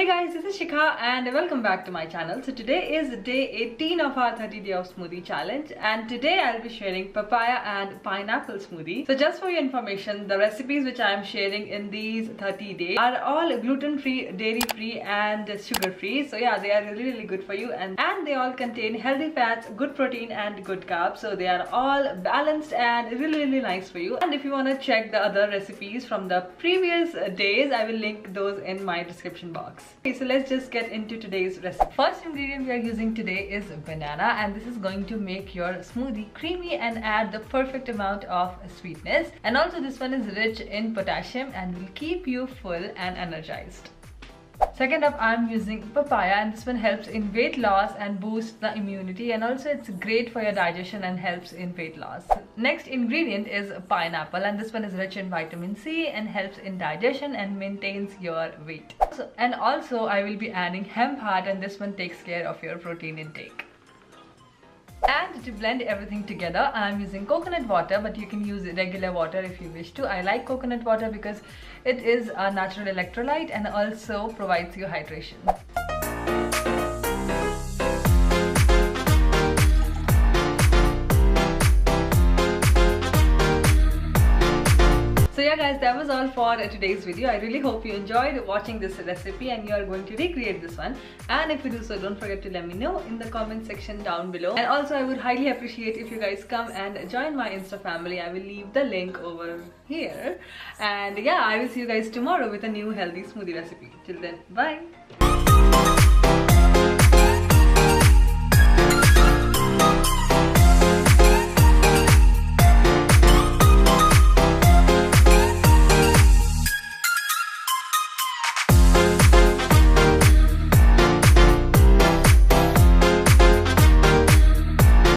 Hey guys, this is Shikha and welcome back to my channel. So today is day 18 of our 30 day of smoothie challenge, and today I'll be sharing papaya and pineapple smoothie. So just for your information, the recipes which I am sharing in these 30 days are all gluten free, dairy free and sugar free. So yeah, they are really good for you, and they all contain healthy fats, good protein and good carbs. So they are all balanced and really nice for you. And if you want to check the other recipes from the previous days, I will link those in my description box. Okay, so let's just get into today's recipe. First ingredient we are using today is banana, and this is going to make your smoothie creamy and add the perfect amount of sweetness. And also this one is rich in potassium and will keep you full and energized. Second up, I'm using papaya, and this one helps in weight loss and boosts the immunity, and also it's great for your digestion and helps in weight loss. Next ingredient is pineapple, and this one is rich in vitamin C and helps in digestion and maintains your weight. And also I will be adding hemp heart, and this one takes care of your protein intake. And to blend everything together, I'm using coconut water, but you can use regular water if you wish to. I like coconut water because it is a natural electrolyte and also provides you hydration. So yeah guys, that was all for today's video. I really hope you enjoyed watching this recipe and you are going to recreate this one. And if you do so, don't forget to let me know in the comment section down below. And also I would highly appreciate if you guys come and join my Insta family. I will leave the link over here. And yeah, I will see you guys tomorrow with a new healthy smoothie recipe. Till then, bye!